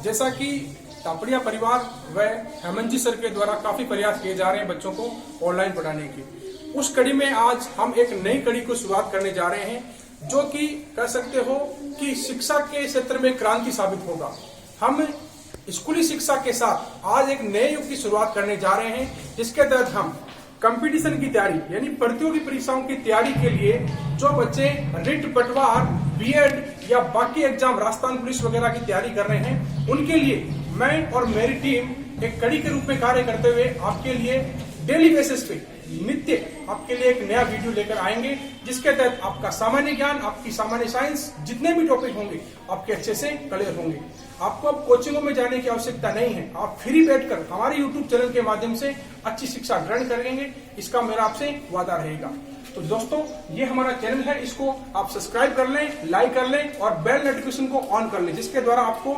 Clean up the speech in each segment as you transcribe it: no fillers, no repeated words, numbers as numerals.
जैसा कि तापड़िया परिवार व हेमंत जी सर के द्वारा काफी प्रयास किए जा रहे हैं बच्चों को ऑनलाइन पढ़ाने की, उस कड़ी में आज हम एक नई कड़ी को शुरुआत करने जा रहे हैं जो कि कह सकते हो कि शिक्षा के क्षेत्र में क्रांति साबित होगा। हम स्कूली शिक्षा के साथ आज एक नए युग की शुरुआत करने जा रहे हैं जिसके तहत हम कंपटीशन की तैयारी यानी प्रतियोगी परीक्षाओं की तैयारी के लिए जो बच्चे रिट, पटवार, बीएड या बाकी एग्जाम राजस्थान पुलिस वगैरह की तैयारी कर रहे हैं, उनके लिए मैं और मेरी टीम एक कड़ी के रूप में कार्य करते हुए आपके लिए डेली बेसिस पे नित्य आपके लिए एक नया वीडियो लेकर आएंगे जिसके तहत आपका सामान्य ज्ञान, आपकी सामान्य साइंस, जितने भी टॉपिक होंगे आपके अच्छे से क्लियर होंगे। आपको अब कोचिंगों में जाने की आवश्यकता नहीं है, आप फ्री बैठकर हमारे YouTube चैनल के माध्यम से अच्छी शिक्षा ग्रहण करेंगे, इसका मेरा आपसे वादा रहेगा। तो दोस्तों, ये हमारा चैनल है, इसको आप सब्सक्राइब कर लें, लाइक कर लें और बेल नोटिफिकेशन को ऑन कर लें जिसके द्वारा आपको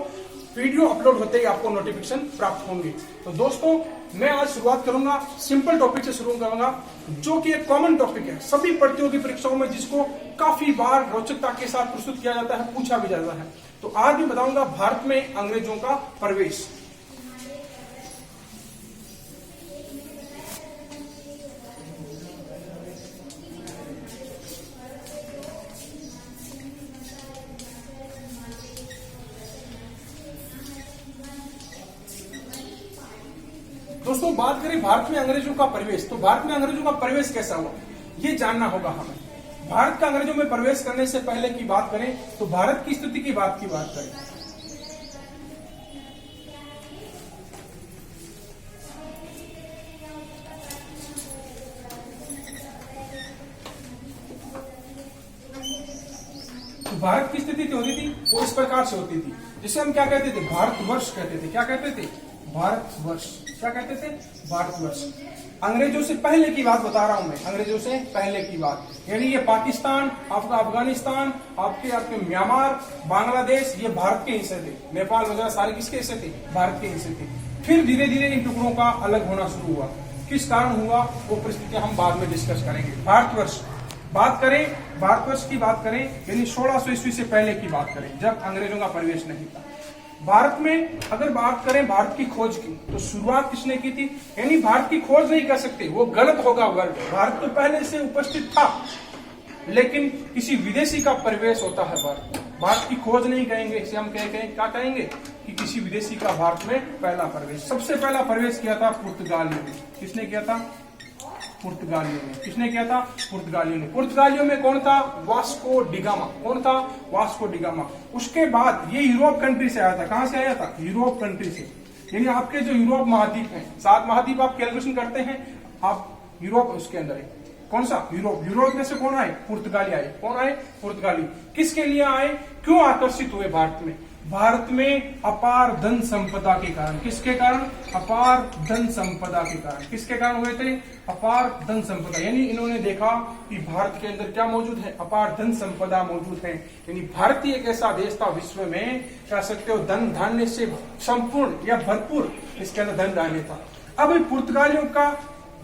वीडियो अपलोड होते ही आपको नोटिफिकेशन प्राप्त होंगे। तो दोस्तों, मैं आज शुरुआत करूंगा सिंपल टॉपिक से शुरू करूंगा जो कि एक कॉमन टॉपिक है सभी प्रतियोगी परीक्षाओं में, जिसको काफी बार रोचकता के साथ प्रस्तुत किया जाता है, पूछा भी जाता है। तो आज भी बताऊंगा भारत में अंग्रेजों का प्रवेश। दोस्तों, बात करें भारत में अंग्रेजों का प्रवेश, तो भारत में अंग्रेजों का प्रवेश कैसा हुआ ये जानना होगा हमें। भारत का अंग्रेजों में प्रवेश करने से पहले की बात करें तो भारत की स्थिति की बात करें तो भारत की स्थिति होती थी वो इस प्रकार से होती थी, जिसे हम क्या कहते थे, भारतवर्ष कहते थे। क्या कहते थे? भारतवर्ष। क्या कहते थे? भारतवर्ष। अंग्रेजों से पहले की बात बता रहा हूं मैं, अंग्रेजों से पहले की बात, यानी ये पाकिस्तान, आपका अफगानिस्तान, आपके म्यांमार, बांग्लादेश, ये भारत के हिस्से थे। नेपाल वगैरह सारे किसके हिस्से थे? भारत के हिस्से थे। फिर धीरे धीरे इन टुकड़ों का अलग होना शुरू हुआ। किस कारण हुआ वो परिस्थितियां हम बाद में डिस्कस करेंगे। भारतवर्ष बात करें, भारतवर्ष की बात करें यानी 1600 ईस्वी से पहले की बात करें, जब अंग्रेजों का प्रवेश नहीं था भारत में। अगर बात करें भारत की खोज की तो शुरुआत किसने की थी? यानी भारत की खोज नहीं कर सकते, वो गलत होगा वर्ड। भारत तो पहले से उपस्थित था, लेकिन किसी विदेशी का प्रवेश होता है भारत। भारत की खोज नहीं कहेंगे, इसे हम क्या कहेंगे कि किसी विदेशी का भारत में पहला प्रवेश। सबसे पहला प्रवेश किया था पुर्तगालियों ने। किसने किया था? पुर्तगालियों ने। किसने किया था? पुर्तगालियों ने। पुर्तगालियों में कौन था? Vasco da Gama. कौन था? Vasco da Gama. उसके बाद ये यूरोप कंट्री से आया था। कहां से आया था? यूरोप कंट्री से। यानी आपके जो यूरोप महाद्वीप है, 7 महाद्वीप आप कैलकुलेशन करते हैं, आप यूरोप उसके अंदर है। कौन सा? यूरोप। यूरोप में से कौन आए? पुर्तगाली आए। कौन आए? पुर्तगाली। किसके लिए आए? क्यों आकर्षित हुए भारत में? भारत में अपार धन संपदा के कारण। किसके कारण? अपार धन संपदा के कारण। किसके कारण हुए थे? अपार धन संपदा। यानी इन्होंने देखा कि भारत के अंदर क्या मौजूद है? अपार धन संपदा मौजूद है। यानी भारत ही एक ऐसा देश था विश्व में, कह सकते हो धन धान्य से संपूर्ण या भरपूर इसके अंदर धन धान्य था। अब पुर्तगालियों का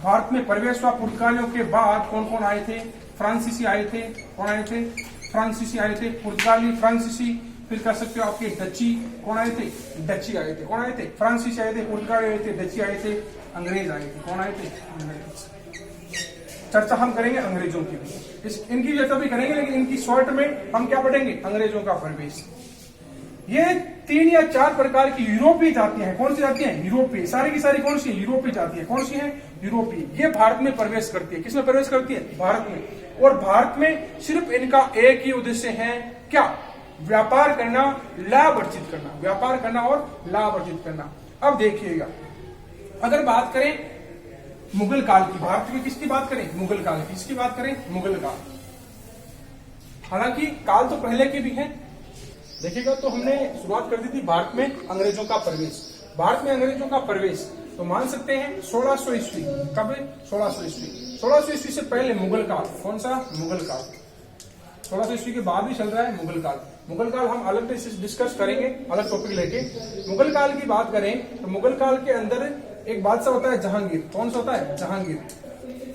भारत में प्रवेश हुआ। पुर्तगालियों के बाद कौन कौन आए थे? फ्रांसीसी आए थे। कौन आए थे? फ्रांसीसी आए थे। पुर्तगाली, फ्रांसीसी, फिर कह सकते हो आपके डची। कौन आए थे? डची आए थे। कौन आए थे? फ्रांसीसी आए थे, पुर्तगाली आए थे, डची आए थे, अंग्रेज आए थे। कौन आए थे? अंग्रेज। चर्चा हम करेंगे अंग्रेजों की भी, इनकी चर्चा भी करेंगे, लेकिन इनकी शॉर्ट में हम क्या पढ़ेंगे? अंग्रेजों का प्रवेश। ये 3 या 4 प्रकार की यूरोपीय जातियां हैं। कौन सी जातियां हैं? यूरोपीय। सारी की सारी कौन सी है? यूरोपीय जाति है। कौन सी है? यूरोपीय। ये भारत में प्रवेश करती है। किसमें प्रवेश करती है? भारत में। और भारत में सिर्फ इनका एक ही उद्देश्य है, क्या? व्यापार करना, लाभ अर्जित करना। व्यापार करना और लाभ अर्जित करना। अब देखिएगा, अगर बात करें मुगल काल की, भारत में किसकी बात करें? मुगल काल की। किसकी बात करें? मुगल काल। हालांकि काल तो पहले के भी हैं। देखिएगा, तो हमने शुरुआत कर दी थी भारत में अंग्रेजों का प्रवेश। भारत में अंग्रेजों का प्रवेश तो मान सकते हैं 1600 ईस्वी। कब? 1600 ईस्वी। 1600 ईस्वी से पहले मुगल काल। कौन सा? मुगल काल। 1600 ईस्वी के बाद भी चल रहा है मुगल काल। मुगल काल हम अलग डिस्कस करेंगे, अलग टॉपिक लेके। मुगल काल की बात करें तो मुगल काल के अंदर एक बादशाह होता है जहांगीर। कौन सा होता है? जहांगीर।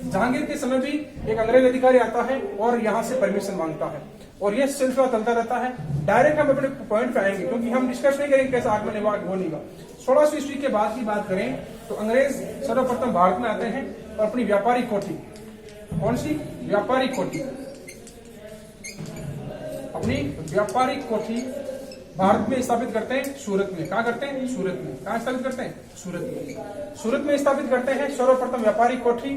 जहांगीर के समय भी एक अंग्रेज अधिकारी आता है और यहाँ से परमिशन मांगता है। और ये सिलसिला चलता रहता है। डायरेक्ट हम अपने पॉइंट पे आएंगे, क्योंकि हम डिस्कस नहीं करेंगे कैसे आग में निवार वो नहीं। 16वीं ईस्वी के बाद की बात करें तो अंग्रेज सर्वप्रथम भारत में आते हैं और अपनी व्यापारिक कोठी, कौन सी व्यापारिक कोठी, अपनी व्यापारिक कोठी भारत में स्थापित करते हैं, सूरत में। कहा करते हैं? सूरत में। कहा स्थापित करते हैं? सूरत में। सूरत में स्थापित करते हैं सर्वप्रथम व्यापारिक कोठी।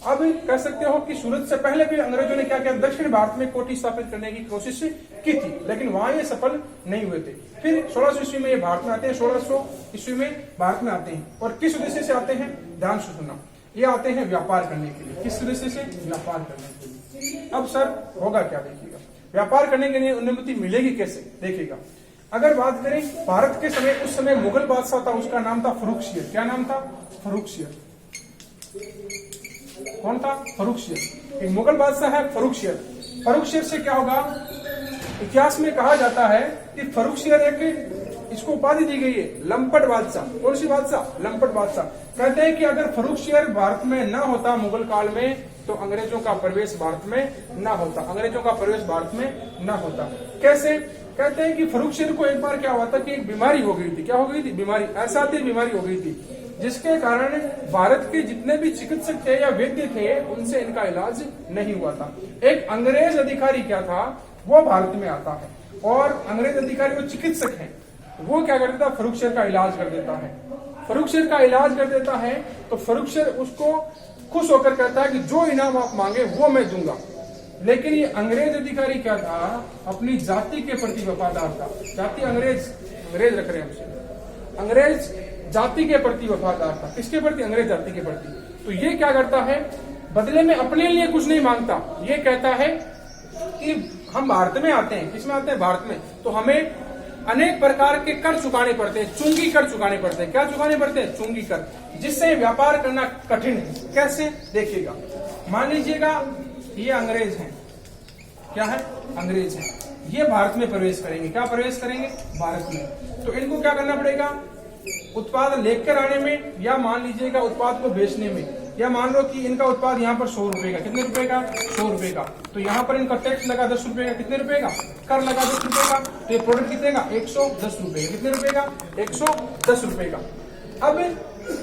अब कह सकते हो कि सूरत से पहले भी अंग्रेजों ने क्या किया, दक्षिण भारत में कोठी स्थापित करने की कोशिश की थी, लेकिन वहां ये सफल नहीं हुए थे। फिर 1600 ईस्वी में ये भारत में आते हैं, 1600 ईस्वी में भारत में आते हैं। और किस उद्देश्य से आते हैं? ध्यान से सुनना, ये आते हैं व्यापार करने के लिए। किस उद्देश्य से? व्यापार करने के लिए। अब सर होगा क्या, देखिएगा व्यापार करने के लिए अनुमति मिलेगी कैसे, देखिएगा। अगर बात करें भारत के समय, उस समय मुगल बादशाह था, उसका नाम था फर्रुखशियर। क्या नाम था? फर्रुखशियर। कौन था? फर्रुखशियर। एक मुगल बादशाह है फर्रुखशियर। फर्रुखशियर से क्या होगा, इतिहास में कहा जाता है कि फर्रुखशियर एक, इसको उपाधि दी गई है लंपट बादशाह। कौन सी बादशाह? लंपट बादशाह। कहते हैं कि अगर फर्रुखशियर भारत में ना होता मुगल काल में, तो अंग्रेजों का प्रवेश भारत में ना होता, अंग्रेजों का प्रवेश भारत में ना होता। कैसे? कहते हैं कि फर्रुखशियर को एक बार क्या हुआ था कि एक बीमारी हो गई थी। क्या हो गई थी? बीमारी, ऐसा बीमारी हो गई थी जिसके कारण भारत के जितने भी चिकित्सक थे या वैद्य थे, उनसे इनका इलाज नहीं हुआ था। एक अंग्रेज अधिकारी क्या था, वो भारत में आता है और अंग्रेज अधिकारी, वो चिकित्सक है, वो क्या कर देता है, फर्रुखशियर का इलाज कर देता है। फर्रुखशियर का इलाज कर देता है तो फर्रुखशियर उसको खुश होकर कहता है कि जो इनाम आप मांगे वो मैं दूंगा। लेकिन ये अंग्रेज अधिकारी क्या था, अपनी जाति के प्रति वफादार था। जाति, अंग्रेज रख रहे हैं हमसे, अंग्रेज जाति के प्रति वफादार था। किसके प्रति? अंग्रेज जाति के प्रति। तो ये क्या करता है, बदले में अपने लिए कुछ नहीं मांगता। ये कहता है कि हम भारत में आते हैं, किसमें आते हैं? भारत में, तो हमें अनेक प्रकार के कर चुकाने पड़ते हैं, चुंगी कर चुकाने पड़ते हैं। क्या चुकाने पड़ते हैं? चुंगी कर, जिससे व्यापार करना कठिन है। कैसे? देखिएगा, मान लीजिएगा ये अंग्रेज हैं, क्या है? अंग्रेज हैं, ये भारत में प्रवेश करेंगे। क्या प्रवेश करेंगे? भारत में। तो इनको क्या करना पड़ेगा, उत्पाद लेकर आने में, या मान लीजिएगा उत्पाद को बेचने में, या मान लो कि इनका उत्पाद यहाँ पर 100 रुपए का, कितने रुपए का? 100 रुपए का। तो यहाँ पर इनका टैक्स लगा 10 रुपए का, कितने रुपए का? कर लगा 10 रुपए का। तो ये प्रोडक्ट कितने का? 110 रुपए का। कितने रुपए का? 110 रुपए का। अब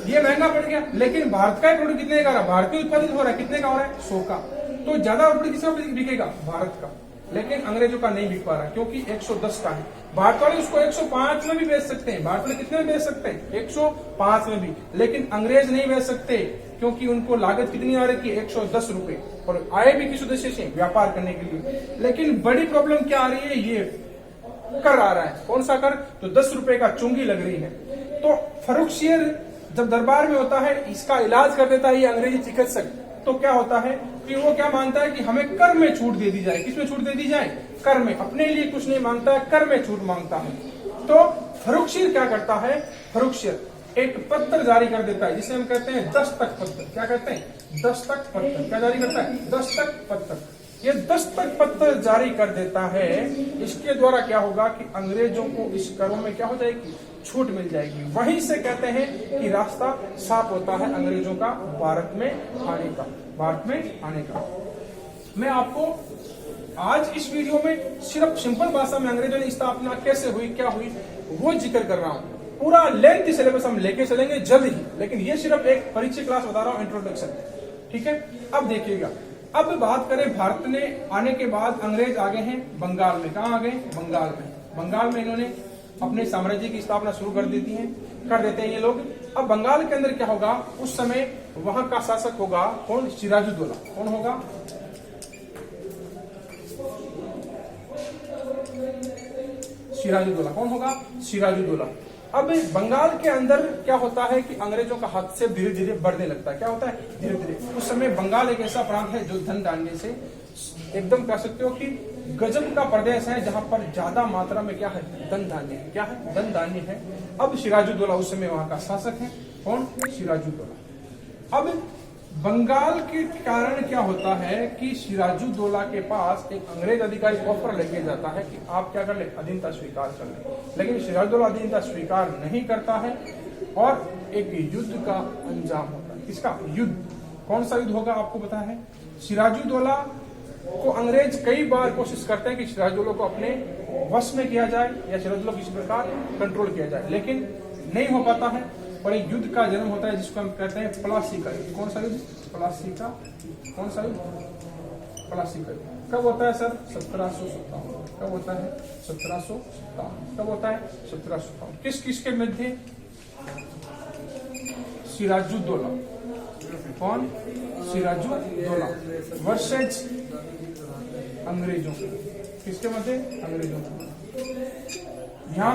ये महंगा पड़ गया, लेकिन भारत का प्रोडक्ट कितने का? भारत में उत्पादित हो रहा है, कितने का हो रहा है? 100 का। तो ज्यादा प्रोडक्ट किसका बिकेगा? भारत का। लेकिन अंग्रेजों का नहीं बिक पा रहा, क्योंकि 110 का है। भारत वाले उसको 105 में भी बेच सकते हैं, भारत वाले कितने में बेच सकते हैं? 105 में भी। लेकिन अंग्रेज नहीं बेच सकते, क्योंकि उनको लागत कितनी आ रही है? 110 रुपए। और आए भी किस उद्देश्य से? व्यापार करने के लिए। लेकिन बड़ी प्रॉब्लम क्या आ रही है, ये कर आ रहा है। कौन सा कर? तो 10 रुपए का चुंगी लग रही है। तो फर्रुखशियर जब दरबार में होता है, इसका इलाज कर देता है ये अंग्रेजी चिकित्सक। तो क्या होता है कि वो क्या मानता है कि हमें कर में छूट दे दी जाए। किसमें छूट दे दी जाए? कर में। अपने लिए कुछ नहीं मांगता है, कर में छूट मांगता है। तो फर्रुखशियर क्या करता है, फर्रुखशियर एक पत्र जारी कर देता है, जिसे हम कहते हैं दस्तक पत्र। क्या कहते हैं? दस्तक पत्र। क्या जारी करता है? दस्तक पत्र। ये दस्तक पत्र जारी कर देता है। इसके द्वारा क्या होगा कि अंग्रेजों को इस करों में क्या हो जाएगी? छूट मिल जाएगी। वहीं से कहते हैं कि रास्ता साफ होता है अंग्रेजों का भारत में आने का, भारत में आने का। मैं आपको आज इस वीडियो में सिर्फ सिंपल भाषा में अंग्रेजों की स्थापना कैसे हुई, क्या हुई, वो जिक्र कर रहा हूँ। पूरा लेंथ सिलेबस हम लेके चलेंगे जल्द ही, लेकिन ये सिर्फ एक परिचय क्लास बता रहा हूँ, इंट्रोडक्शन। ठीक है, अब देखिएगा। अब बात करें भारत ने आने के बाद अंग्रेज आ गए हैं बंगाल में। कहाँ आ गए? बंगाल में। बंगाल में इन्होंने अपने साम्राज्य की स्थापना शुरू कर देती है, कर देते हैं ये लोग। अब बंगाल के अंदर क्या होगा, उस समय वहां का शासक होगा कौन? सिराजुद्दौला। कौन होगा? सिराजुद्दौला। कौन होगा? सिराजुद्दौला। अब बंगाल के अंदर क्या होता है कि अंग्रेजों का हाथ से धीरे धीरे बढ़ने लगता है। क्या होता है? धीरे धीरे। उस समय बंगाल एक ऐसा प्रांत है जो धन धान्य से एकदम कह सकते हो कि गजब का प्रदेश है, जहां पर ज्यादा मात्रा में क्या है? धन धान्य है। क्या है? धन धान्य है। अब सिराजुद्दौला उस समय वहां का शासक है। कौन? सिराजुद्दौला। अब बंगाल के कारण क्या होता है कि सिराजुद्दौला के पास एक अंग्रेज अधिकारी ऑफर लेके जाता है कि आप क्या कर ले? अधीनता स्वीकार कर ले। लेकिन सिराजुद्दौला अधीनता स्वीकार नहीं करता है और एक युद्ध का अंजाम होता है। किसका? युद्ध। कौन सा युद्ध होगा आपको पता है? सिराजुद्दौला को अंग्रेज कई बार कोशिश करते हैं कि सिराजुद्दौला को अपने वश में किया जाए या सिराजुद्दौला को किसी प्रकार कंट्रोल किया जाए, लेकिन नहीं हो पाता है और एक युद्ध का जन्म होता है जिसको हम कहते हैं प्लासी का युद्ध। कौन सा युद्ध? प्लासी का। कौन सा युद्ध? प्लासी का युद्ध। कब होता है सर? 1757। कब होता है? 1757। कब होता है? 1757। किस किस के मध्य? सिराजुद्दौला। कौन? सिराजुद्दौला वर्सेज अंग्रेजों। किसके मध्य? अंग्रेजों। यहाँ